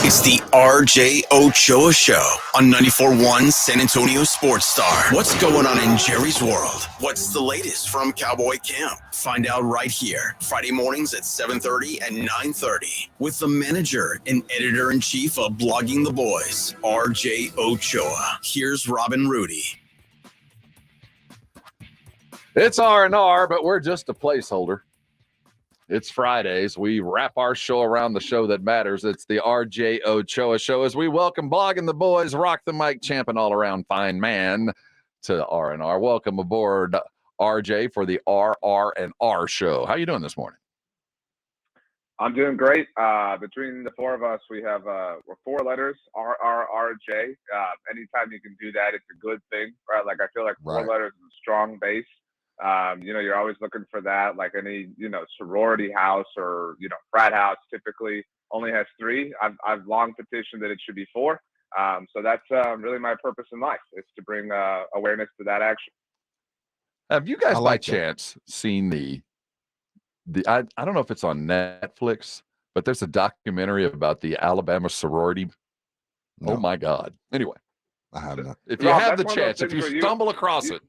It's the RJ Ochoa Show on 94.1 San Antonio Sports Star. What's going on in Jerry's world? What's the latest from Cowboy Camp? Find out right here, Friday mornings at 7:30 and 9:30 with the manager and editor-in-chief of Blogging the Boys, RJ Ochoa. Here's Robin Rudy. It's R&R, but we're just a placeholder. It's Fridays. We wrap our show around the show that matters. It's the RJ Ochoa Show as we welcome Blogging the Boys, Rock the Mic champ and all-around fine man to R&R. Welcome aboard, RJ, for the R&R Show. How you doing this morning? I'm doing great. Between the four of us, we have we're four letters, RRRJ. Anytime you can do that, it's a good thing, right? Like I feel like four letters is a strong base. You're always looking for that, like any, sorority house or, frat house typically only has three. I've long petitioned that it should be four. So that's really my purpose in life, is to bring awareness to that action. Have you guys by chance seen I don't know if it's on Netflix, but there's a documentary about the Alabama sorority. No. Oh my God. Anyway, I have not. If you have the chance, if you stumble across it,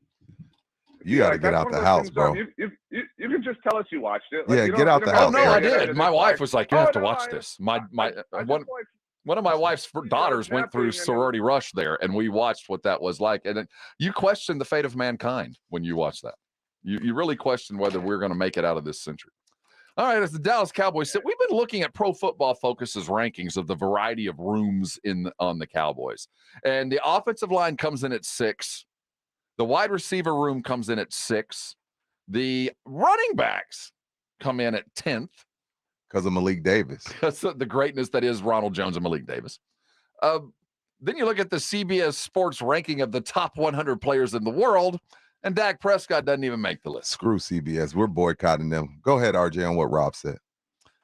you got to get out the house, bro. You can just tell us you watched it. Like, get out the house. Oh, no, I did. My wife was like, you have to watch this. One of my wife's daughters went through sorority rush there, and we watched what that was like. And you question the fate of mankind when you watch that. You really question whether we're going to make it out of this century. All right, as the Dallas Cowboys sit, we've been looking at Pro Football Focus's rankings of the variety of rooms on the Cowboys. And the offensive line comes in at 6. The wide receiver room comes in at 6. The running backs come in at 10th. Because of Malik Davis. That's the greatness that is Ronald Jones and Malik Davis. Then you look at the CBS Sports ranking of the top 100 players in the world, and Dak Prescott doesn't even make the list. Screw CBS. We're boycotting them. Go ahead, RJ, on what Rob said.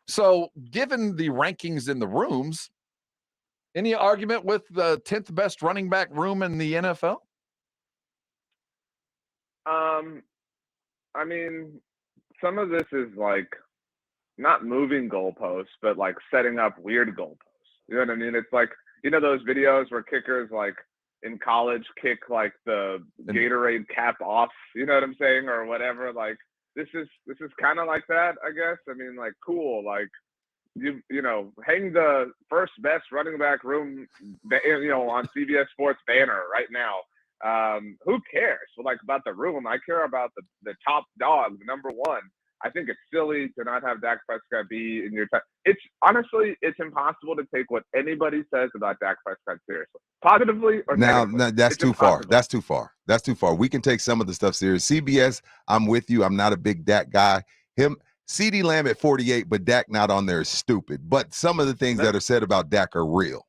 So, given the rankings in the rooms, any argument with the 10th best running back room in the NFL? I mean, some of this is like not moving goalposts, but like setting up weird goalposts. You know what I mean? It's like, those videos where kickers like in college kick like the Gatorade cap off, you know what I'm saying? Or whatever. Like this is kind of like that, I guess. I mean, like, cool. Like hang the first best running back room, on CBS Sports banner right now. Who cares? Well, like about the room, I care about the top dog, the number one. I think it's silly to not have Dak Prescott be in your time. It's impossible to take what anybody says about Dak Prescott seriously, positively or negatively. No, that's too far. That's too far. We can take some of the stuff serious. CBS, I'm with you. I'm not a big Dak guy. CeeDee Lamb at 48, but Dak not on there is stupid. But some of the things that are said about Dak are real.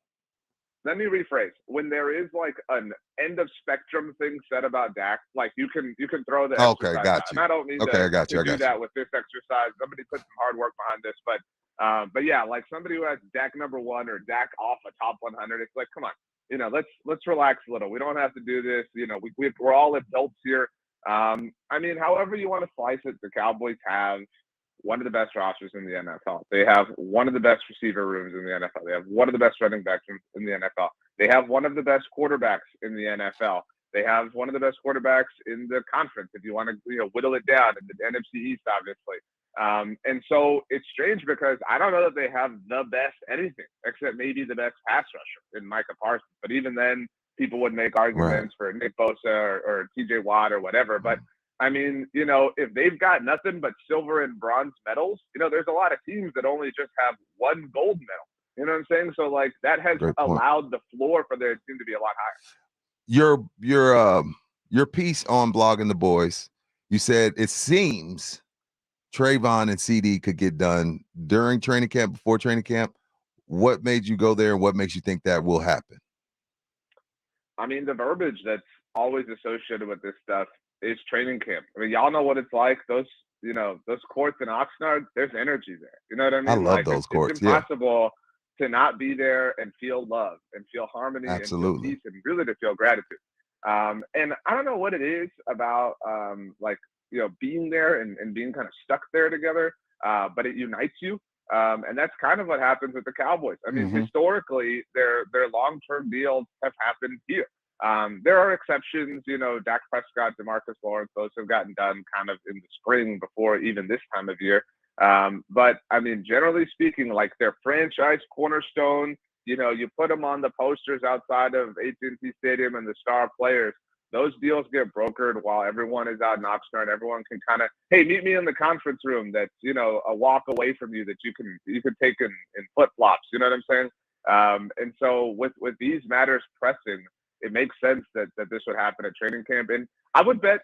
Let me rephrase. When there is like an end of spectrum thing said about Dak, like you can throw the exercise. Okay, got you. And I don't need I got you. do that with this exercise. Somebody put some hard work behind this, but yeah, like somebody who has Dak number 1 or Dak off a top 100, it's like, come on, let's relax a little. We don't have to do this. We're all adults here. I mean, however you want to slice it, the Cowboys have one of the best rosters in the NFL. They have one of the best receiver rooms in the NFL. They have one of the best running backs in the NFL. They have one of the best quarterbacks in the NFL. They have one of the best quarterbacks in the conference, if you want to whittle it down, in the NFC East, obviously. And so it's strange because I don't know that they have the best anything, except maybe the best pass rusher in Micah Parsons. But even then, people would make arguments for Nick Bosa or TJ Watt or whatever. But I mean, if they've got nothing but silver and bronze medals, there's a lot of teams that only just have one gold medal. You know what I'm saying? So like that has allowed the floor for their team to be a lot higher. Your piece on Blogging the Boys, you said it seems Trayvon and CD could get done during training camp, before training camp. What made you go there, and what makes you think that will happen? I mean, the verbiage that's always associated with this stuff is training camp. I mean, y'all know what it's like. Those courts in Oxnard, there's energy there. You know what I mean? I love those courts. It's impossible to not be there and feel love and feel harmony and feel peace and really to feel gratitude. And I don't know what it is about being there and being kind of stuck there together, but it unites you. And that's kind of what happens with the Cowboys. I mean, historically, their long-term deals have happened here. There are exceptions, Dak Prescott, DeMarcus Lawrence, those have gotten done kind of in the spring before even this time of year. But I mean, generally speaking, like their franchise cornerstone, you put them on the posters outside of AT&T Stadium and the star players. Those deals get brokered while everyone is out in Oxnard. Everyone can kind of, hey, meet me in the conference room that's, a walk away from you that you can take in flip-flops. You know what I'm saying? And so with these matters pressing, it makes sense that this would happen at training camp. And I would bet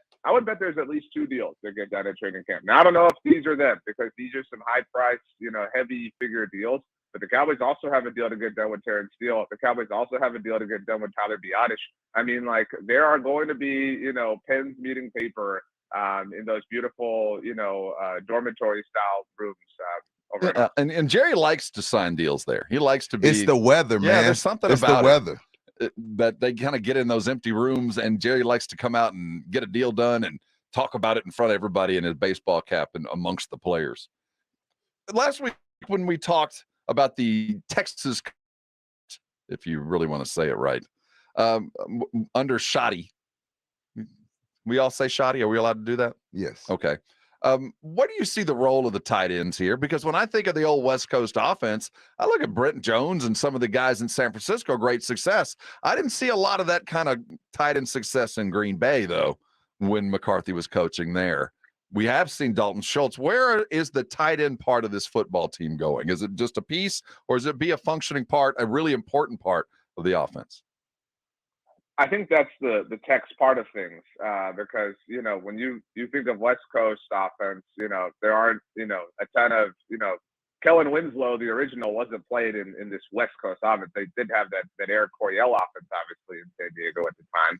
there's at least 2 deals that get done at training camp. Now, I don't know if these are them because these are some high price, heavy figure deals. But the Cowboys also have a deal to get done with Terrence Steele. The Cowboys also have a deal to get done with Tyler Biadasz. I mean, like, there are going to be, pens meeting paper in those beautiful, dormitory-style rooms over and Jerry likes to sign deals there. He likes to be. It's the weather, man. Yeah, there's something it's about the weather. That they kind of get in those empty rooms, and Jerry likes to come out and get a deal done and talk about it in front of everybody in his baseball cap and amongst the players. Last week when we talked about the Texas, if you really want to say it right, under Shoddy. We all say Shoddy. Are we allowed to do that? Yes. Okay. What do you see the role of the tight ends here? Because when I think of the old West Coast offense, I look at Brent Jones and some of the guys in San Francisco, great success. I didn't see a lot of that kind of tight end success in Green Bay, though, when McCarthy was coaching there. We have seen Dalton Schultz. Where is the tight end part of this football team going? Is it just a piece, or is it be a functioning part, a really important part of the offense? I think that's the Tex part of things, because, when you think of West Coast offense, there aren't, a ton of, Kellen Winslow, the original, wasn't played in this West Coast offense. They did have that Eric Coryell offense, obviously, in San Diego at the time.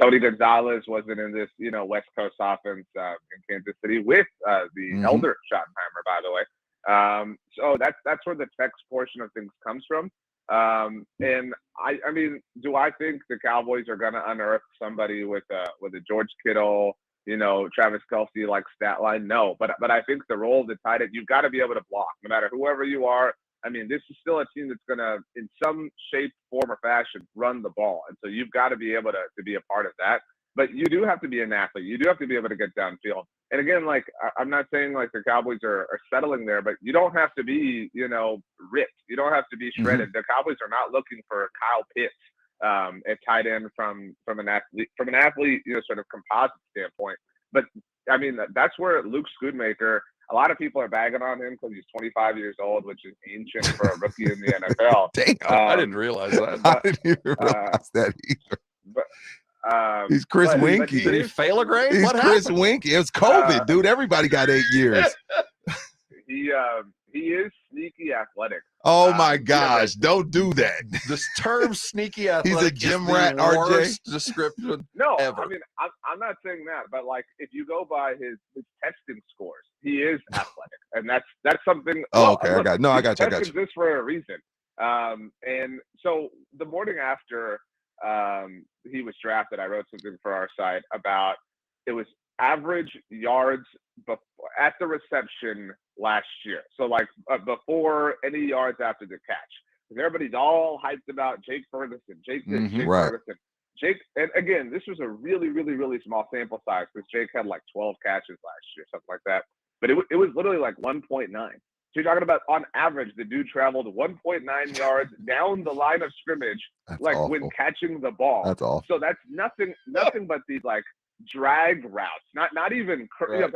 Tony Gonzalez wasn't in this, West Coast offense in Kansas City with the elder Schottenheimer, by the way. So that's where the Tex portion of things comes from. And I mean, do I think the Cowboys are going to unearth somebody with a George Kittle, Travis Kelce like stat line? No, but I think the role of the tight end, you've got to be able to block no matter whoever you are. I mean, this is still a team that's going to, in some shape, form, or fashion, run the ball. And so you've got to be able to be a part of that. But you do have to be an athlete. You do have to be able to get downfield. And again, like, I'm not saying like the Cowboys are settling there, but you don't have to be, ripped. You don't have to be shredded. The Cowboys are not looking for Kyle Pitts at tight end from an athlete, sort of composite standpoint. But I mean, that's where Luke Schoonmaker, a lot of people are bagging on him because he's 25 years old, which is ancient for a rookie in the NFL. Damn, I didn't realize that. I didn't even realize that either. He's Chris Winkie. Did he fail a grade? He's what Chris happened? Winkie. It was COVID, dude. Everybody got 8 years. He is sneaky athletic. Oh my gosh! Don't do that. This term "sneaky athletic" He's a gym is the rat, RJ. worst description No, ever. I mean, I'm not saying that, but like, if you go by his testing scores, he is athletic, and that's something. Oh, okay. Look, I got you. Testing this for a reason. And so the morning after he was drafted, I wrote something for our site about it was average yards at the reception last year. So like before any yards after the catch. Because everybody's all hyped about Jake Ferguson, Jake Ferguson. Jake, and again, this was a really, really, really small sample size because Jake had like 12 catches last year, something like that. But it was literally like 1.9. So you're talking about, on average, the dude traveled 1.9 yards down the line of scrimmage, that's like awful. when catching the ball. That's awful. So that's nothing but these like drag routes, not even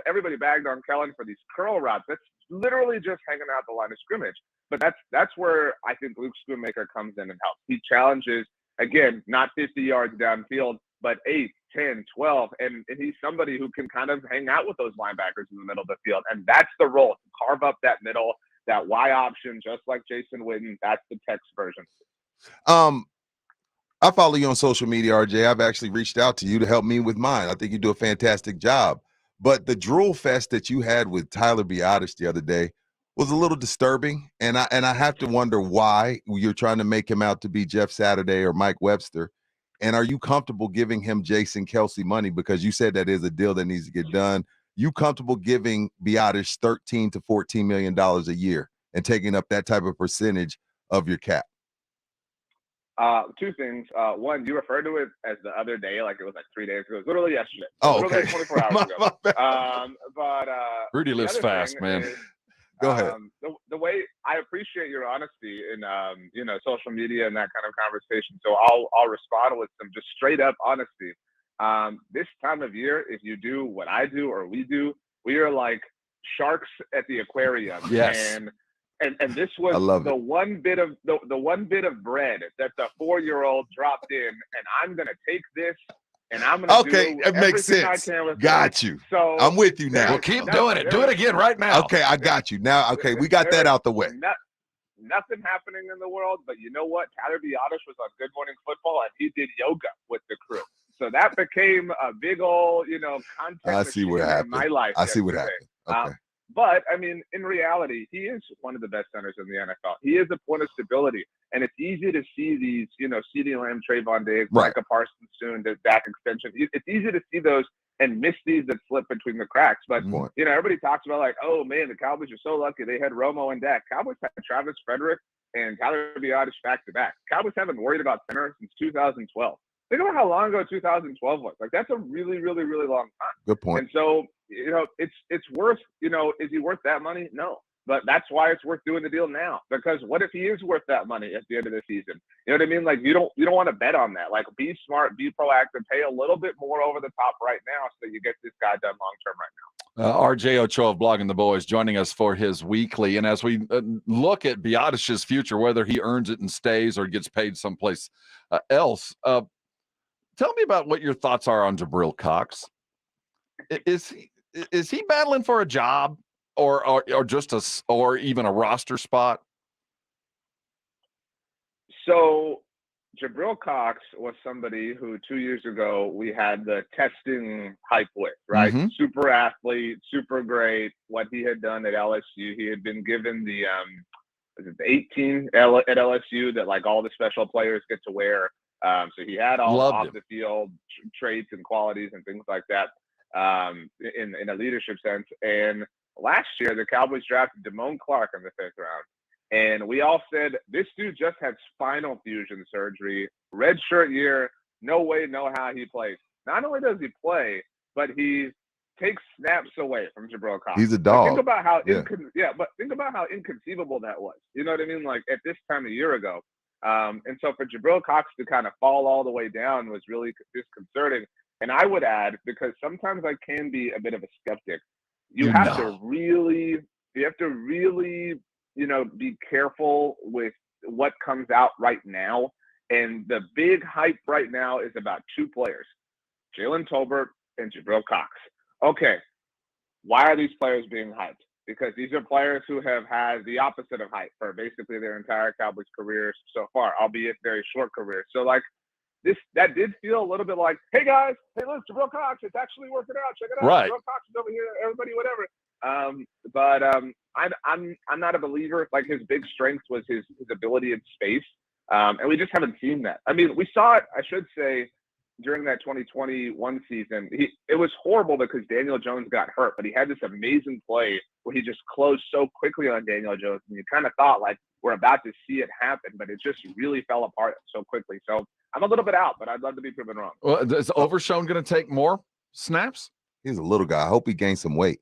everybody bagged on Kellen for these curl routes. That's literally just hanging out the line of scrimmage. But that's where I think Luke Schoonmaker comes in and helps. He challenges, again, not 50 yards downfield, but 8, 10, 12, and he's somebody who can kind of hang out with those linebackers in the middle of the field. And that's the role, to carve up that middle, that Y option, just like Jason Witten. That's the Tex version. I follow you on social media, RJ. I've actually reached out to you to help me with mine. I think you do a fantastic job. But the drool fest that you had with Tyler Biadasz the other day was a little disturbing. And I have to wonder why you're trying to make him out to be Jeff Saturday or Mike Webster. And are you comfortable giving him Jason Kelce money? Because you said that is a deal that needs to get done. You comfortable giving Biadasz $13 to $14 million a year and taking up that type of percentage of your cap? Two things. One, you referred to it as the other day, like it was like 3 days ago. It was literally yesterday. Okay. 24 hours ago. But Rudy lives fast, man. Is, Go ahead. The way I appreciate your honesty in social media and that kind of conversation. So I'll respond with some just straight up honesty. This time of year, if you do what I do or we do, we are like sharks at the aquarium. Yes. And this was the one bit of the one bit of bread that the 4-year-old dropped in, and I'm gonna take this and I'm gonna do it makes sense. Got you. So I'm with you now. Well, keep doing it. Do it again right now. Okay, I got you now. Okay, we got that out the way. Nothing happening in the world, but you know what? Tyler Biotis was on Good Morning Football, and he did yoga with the crew. So that became a big old, content. I see what happened. In my life. I see what happened. Okay. But I mean, in reality, he is one of the best centers in the NFL. He is a point of stability, and it's easy to see these, CeeDee Lamb, Trayvon Diggs, Micah Parsons soon, the Dak extension. It's easy to see those and miss these that slip between the cracks. But everybody talks about like, oh man, the Cowboys are so lucky they had Romo and Dak. Cowboys had Travis Frederick and Tyler Biotis back to back. Cowboys haven't worried about center since 2012. Think about how long ago 2012 was. Like that's a really, really, really long time. Good point. And so, it's worth, is he worth that money? No. But that's why it's worth doing the deal now. Because what if he is worth that money at the end of the season? You know what I mean? Like you don't want to bet on that. Like be smart, be proactive, pay a little bit more over the top right now so that you get this guy done long term right now. RJ Ochoa of Blogging the Boys joining us for his weekly. And as we look at Biotis' future, whether he earns it and stays or gets paid someplace else, tell me about what your thoughts are on Jabril Cox. Is he battling for a job or just or even a roster spot? So Jabril Cox was somebody who 2 years ago we had the testing hype with, right? Mm-hmm. Super athlete, super great. What he had done at LSU, he had been given the 18 at LSU that like all the special players get to wear. So he had all off the field traits and qualities and things like that in a leadership sense. And last year, the Cowboys drafted Damone Clark in the 5th round. And we all said, this dude just had spinal fusion surgery, redshirt year, no way, no how he plays. Not only does he play, but he takes snaps away from Jabril Cox. He's a dog. Think about how but think about how inconceivable that was. You know what I mean? Like at this time a year ago. And so for Jabril Cox to kind of fall all the way down was really disconcerting. And I would add, because sometimes I can be a bit of a skeptic, you have to really, be careful with what comes out right now. And the big hype right now is about 2 players, Jalen Tolbert and Jabril Cox. Okay, why are these players being hyped? Because these are players who have had the opposite of hype for basically their entire Cowboys careers so far, albeit very short careers. So like that did feel a little bit like, hey guys, hey look, Jabril Cox, it's actually working out. Check it out. Right. Jabril Cox is over here, everybody, whatever. But I'm not a believer. Like his big strength was his ability in space. And we just haven't seen that. I mean, we saw it, I should say, during that 2021 season. It was horrible because Daniel Jones got hurt, but he had this amazing play where he just closed so quickly on Daniel Jones. And you kind of thought like we're about to see it happen, but it just really fell apart so quickly. So I'm a little bit out, but I'd love to be proven wrong. Well, is Overshown going to take more snaps? He's a little guy. I hope he gains some weight.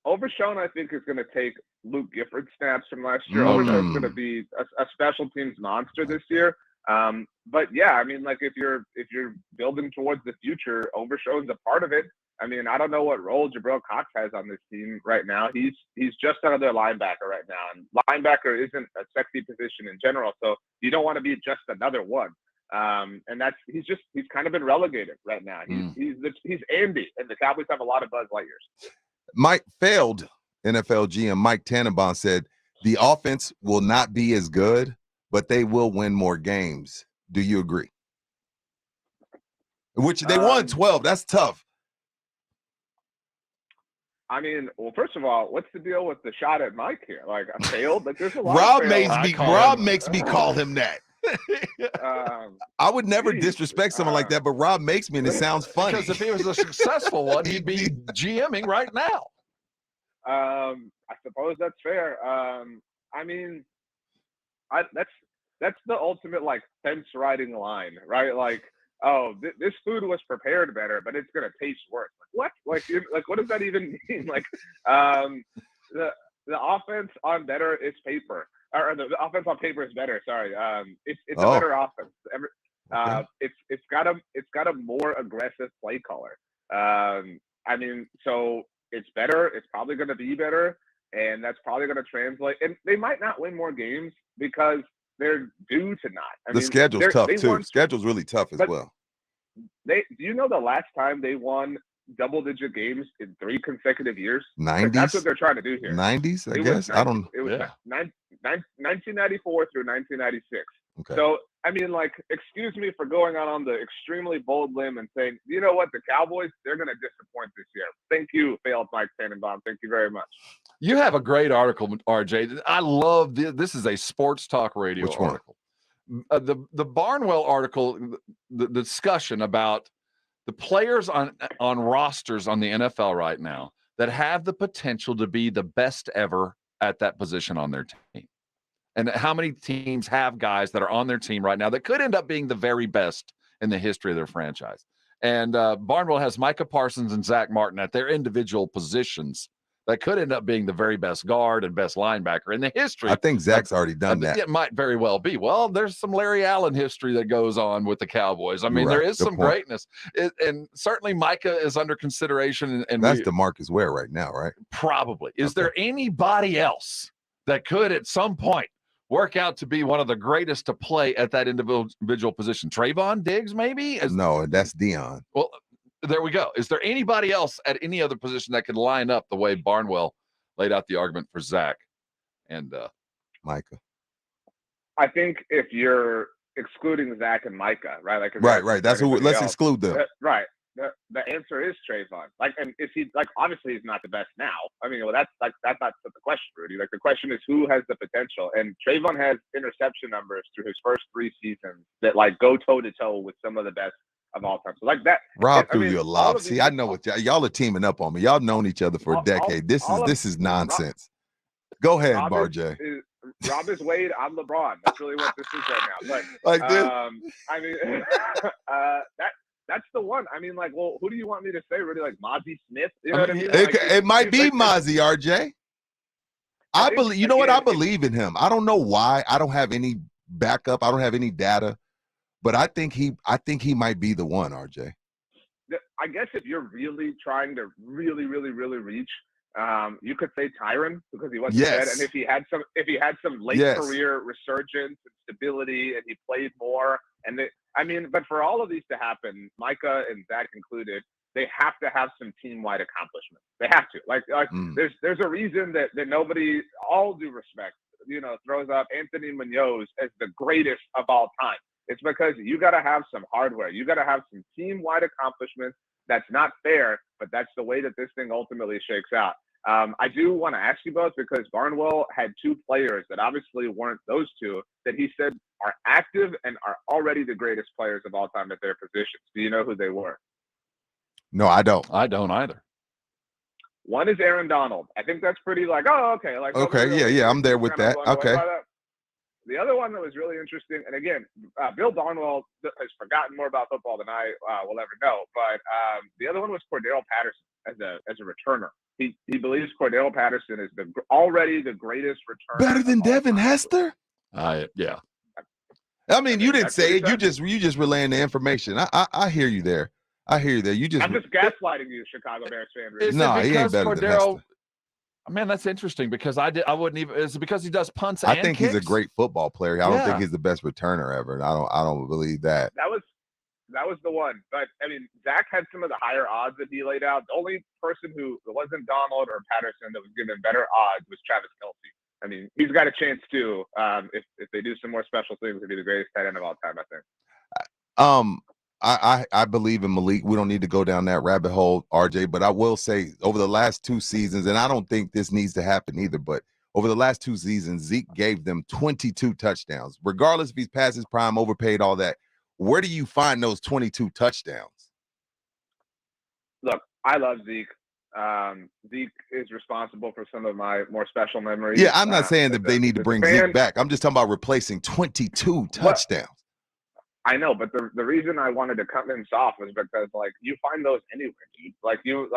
Overshown, I think, is going to take Luke Gifford snaps from last year. Overshown's going to be a special teams monster this year. But yeah, I mean, like if you're building towards the future, Overshown's a part of it. I mean, I don't know what role Jabril Cox has on this team right now. He's just another linebacker right now, and linebacker isn't a sexy position in general. So you don't want to be just another one. And he's kind of been relegated right now. He's Andy, and the Cowboys have a lot of Buzz Lightyears. Mike failed NFL GM Mike Tannenbaum said the offense will not be as good, but they will win more games. Do you agree? Which they won 12. That's tough. I mean, well, first of all, what's the deal with the shot at Mike here? Like, I failed. Like, there's a lot. Rob makes me call him that. I would never disrespect someone like that, but Rob makes me, and it sounds funny. Because if he was a successful one, he'd be GMing right now. I suppose that's fair. I mean, that's the ultimate like fence riding line, right? Like, oh, this food was prepared better, but it's gonna taste worse. Like what? Like what does that even mean? Like, the offense on better is paper, or the offense on paper is better. Sorry, it's a better offense. It's got a more aggressive play caller. I mean, so it's better. It's probably going to be better, and that's probably going to translate. And they might not win more games because they're due to not. The schedule's tough too. Schedule's really tough as well. Do you know the last time they won double-digit games in 3 consecutive years? 90s. That's what they're trying to do here. 90s, I guess. I don't. It was 1994 through 1996. Okay. So, I mean, like, excuse me for going on the extremely bold limb and saying, you know what, the Cowboys, they're going to disappoint this year. Thank you, failed Mike Tannenbaum. Thank you very much. You have a great article, RJ. I love this is a sports talk radio Which one? article. The Barnwell article, the discussion about the players on rosters on the NFL right now that have the potential to be the best ever at that position on their team. And how many teams have guys that are on their team right now that could end up being the very best in the history of their franchise. And Barnwell has Micah Parsons and Zach Martin at their individual positions that could end up being the very best guard and best linebacker in the history. I think Zach's already done that. It might very well be. Well, there's some Larry Allen history that goes on with the Cowboys. I mean, there is some greatness. And certainly Micah is under consideration. And that's DeMarcus Ware right now, right? Probably. Is there anybody else that could at some point work out to be one of the greatest to play at that individual position? Trayvon Diggs, maybe? No, that's Dion. Well, there we go. Is there anybody else at any other position that could line up the way Barnwell laid out the argument for Zach and Micah? I think if you're excluding Zach and Micah, right? Like right. That's who. Let's exclude them. Right. The answer is Trayvon. Like, and is he like? Obviously, he's not the best now. I mean, well, that's not the question, Rudy. Like, the question is who has the potential. And Trayvon has interception numbers through his first 3 seasons that like go toe to toe with some of the best of all time. So like that. Rob threw you a lob. See, I know what y'all are teaming up on me. Y'all known each other for a decade. This is nonsense. Go ahead, RJ. Rob is Wade. I'm LeBron. That's really what this is right now. But like this. I mean, that's the one. I mean, like, well, who do you want me to say? Really, like Mozzie Smith? You know what I mean? It might be Mozzie, RJ. I believe. You know what? I believe in him. I don't know why. I don't have any backup. I don't have any data, but I think he might be the one, RJ. I guess if you're really trying to really reach, you could say Tyron because he wasn't dead, and if he had some late career resurgence and stability, and he played more, and but for all of these to happen, Micah and Zach included, they have to have some team-wide accomplishments. They have to. Like there's a reason that nobody, all due respect, throws up Anthony Munoz as the greatest of all time. It's because you got to have some hardware. You got to have some team-wide accomplishments. That's not fair, but that's the way that this thing ultimately shakes out. I do want to ask you both because Barnwell had 2 players that obviously weren't those 2 that he said are active and are already the greatest players of all time at their positions. Do you know who they were? No, I don't. I don't either. One is Aaron Donald. I think that's pretty like, oh, okay. Like, okay, yeah, I'm there with that. Okay. The other one that was really interesting, and again, Bill Barnwell has forgotten more about football than I will ever know, but the other one was Cordero Patterson as a returner. He believes Cordero Patterson is already the greatest returner. Better than Devin Hester? Yeah. I mean, you didn't say it. You just relaying the information. I hear you there. I'm just gaslighting you, Chicago Bears fan. Really. No, he ain't better than Hester. Man, that's interesting because I wouldn't even. Is it because he does punts? I think kicks? He's a great football player. I don't think he's the best returner ever. I don't believe that. That was the one. But I mean, Zach had some of the higher odds that he laid out. The only person who wasn't Donald or Patterson that was given better odds was Travis Kelce. I mean, he's got a chance too. If they do some more special things, to be the greatest tight end of all time, I think. I believe in Malik. We don't need to go down that rabbit hole, RJ, but I will say over the last 2 seasons, and I don't think this needs to happen either, but over the last 2 seasons, Zeke gave them 22 touchdowns. Regardless if he's past his prime, overpaid, all that, where do you find those 22 touchdowns? Look, I love Zeke. Zeke is responsible for some of my more special memories. Yeah, I'm not saying that they need to bring Zeke back. I'm just talking about replacing 22 touchdowns. I know, but the reason I wanted to cut him off was because like you find those anywhere, dude.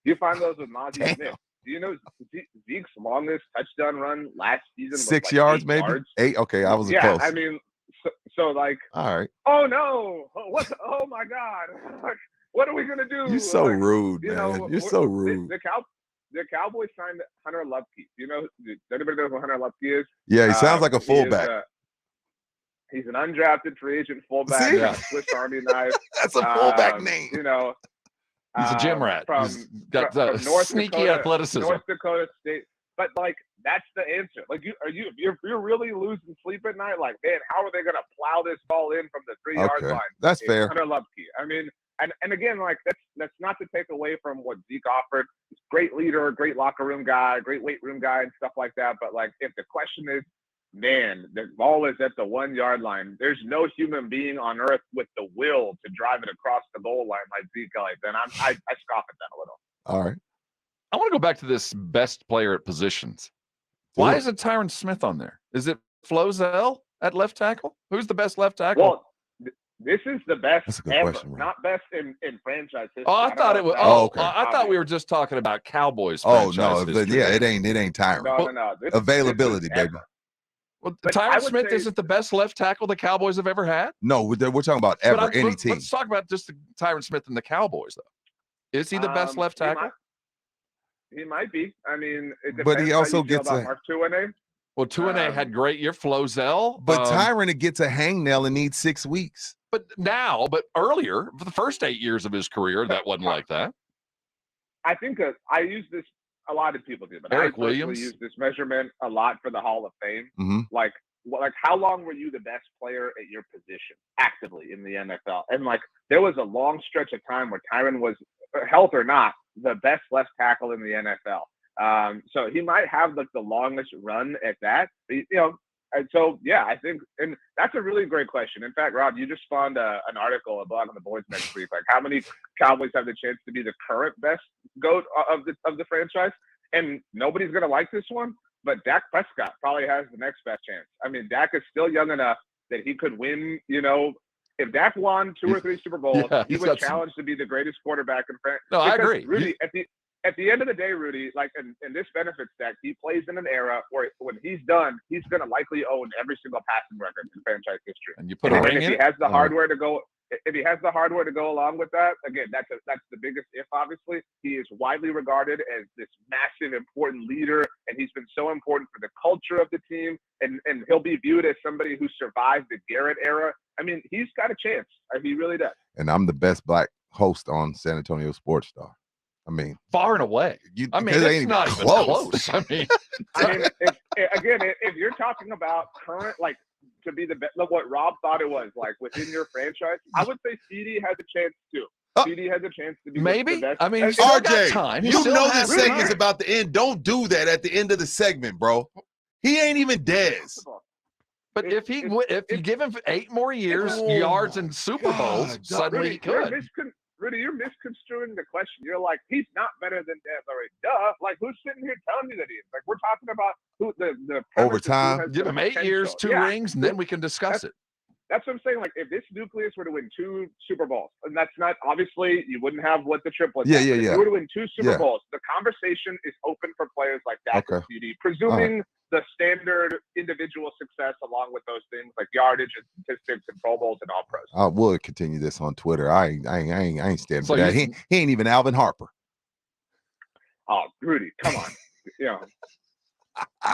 You find those with Mozzie Smith. Do you know Zeke's longest touchdown run last season was 6 like yards, 8 maybe yards? 8. Okay, I was close. Yeah, I mean, so like, all right. Oh no! Oh my God! What are we gonna do? You're so rude, man. You're so rude. The Cowboys signed Hunter Lupke. You know, does anybody know who Hunter Lupke is? Yeah, he sounds like a fullback. He's an undrafted free agent fullback, Swiss Army knife. That's a fullback name. You know, he's a gym rat. He's got from North sneaky Dakota, athleticism. North Dakota State. But like, that's the answer. Like, you're really losing sleep at night. Like, man, how are they gonna plow this ball in from the 3-yard line? That's fair. Hunter Lupke. I mean, and again, like that's not to take away from what Zeke offered. He's a great leader, great locker room guy, great weight room guy, and stuff like that. But like, if the question is, man, the ball is at the 1-yard line. There's no human being on earth with the will to drive it across the goal line like Zeke Elliott. Then I scoff at that a little. All right. I want to go back to this best player at positions. Why isn't Tyron Smith on there? Is it Flozell at left tackle? Who's the best left tackle? Well, this is the best ever, question, not best in franchise history. Oh, I thought it was. okay. I thought we were just talking about Cowboys. Oh no, history. yeah, it ain't Tyron. No. Availability, baby. Well, Tyron Smith isn't the best left tackle the Cowboys have ever had. No, we're talking about any team. Let's talk about just Tyron Smith and the Cowboys, though. Is he the best left tackle? He might be. I mean, but he also gets a Mark Tuanay. Well, Tuanay had great year. Flozell, but Tyron gets a hangnail and needs 6 weeks. But earlier, for the first 8 years of his career, that wasn't like that. I think I use this. A lot of people do, but Eric I Williams use this measurement a lot for the Hall of Fame. Mm-hmm. Like how long were you the best player at your position actively in the NFL? And like there was a long stretch of time where Tyron was, health or not, the best left tackle in the NFL. So he might have like the longest run at that. But, you know, and so yeah, I think, and that's a really great question. In fact, Rob, you just spawned an article, a blog on the boys next week. Like, how many Cowboys have the chance to be the current best GOAT of the franchise? And nobody's gonna like this one, but Dak Prescott probably has the next best chance. I mean, Dak is still young enough that he could win. You know, if Dak won 2 or 3 Super Bowls, he would challenge to be the greatest quarterback in franchise. No, I agree, Rudy. At the end of the day, Rudy, like, and this benefits Dak. He plays in an era where when he's done, he's going to likely own every single passing record in franchise history. And you put a ring in it? If he has the hardware to go, along with that, again, that's the biggest if. Obviously, he is widely regarded as this massive, important leader, and he's been so important for the culture of the team. And he'll be viewed as somebody who survived the Garrett era. I mean, he's got a chance. He really does. And I'm the best black host on San Antonio Sports Star. I mean, far and away. It's not even close. I mean, if you're talking about current, like, to be the best, look what Rob thought it was, like, within your franchise, I would say CD has a chance too. CD has a chance to be maybe. The best. I mean, RJ, time. You know this segment's about to end. Don't do that at the end of the segment, bro. He ain't even Dez. But if you give him 8 more years, yards, and Super Bowls, suddenly he could. Rudy, you're misconstruing the question. You're like, he's not better than Dez already. Duh. Like, who's sitting here telling you that he is? Like, we're talking about who the over time. Give him 8 years, 2 rings, and then we can discuss it. That's what I'm saying. Like, if this nucleus were to win 2 Super Bowls, and that's not, obviously, you wouldn't have what the triplets. Yeah. If you were to win 2 Super Bowls, the conversation is open for players like Dak and CD, presuming the standard individual success along with those things like yardage and statistics and Pro Bowls and All Pros. I will continue this on Twitter. I ain't standing for that. He ain't even Alvin Harper. Oh, Rudy, come on.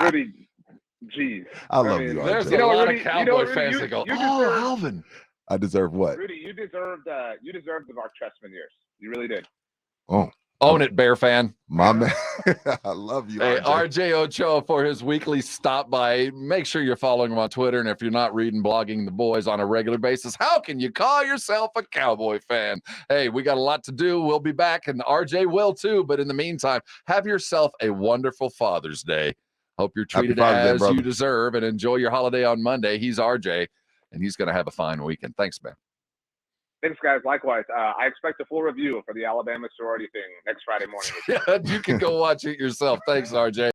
Rudy, geez. I love you. There's a lot of Cowboy fans that go, Alvin. I deserve what? Rudy, you deserved the Mark Trestman years. You really did. Oh. Own it, Bear fan. My man. I love you. Hey, RJ Ochoa for his weekly stop by. Make sure you're following him on Twitter. And if you're not blogging the boys on a regular basis, how can you call yourself a Cowboy fan? Hey, we got a lot to do. We'll be back, and RJ will too. But in the meantime, have yourself a wonderful Father's Day. Hope you're treated as you deserve, and enjoy your holiday on Monday. He's RJ, and he's going to have a fine weekend. Thanks, man. Thanks, guys. Likewise. I expect a full review for the Alabama sorority thing next Friday morning. Yeah, you can go watch it yourself. Thanks, RJ.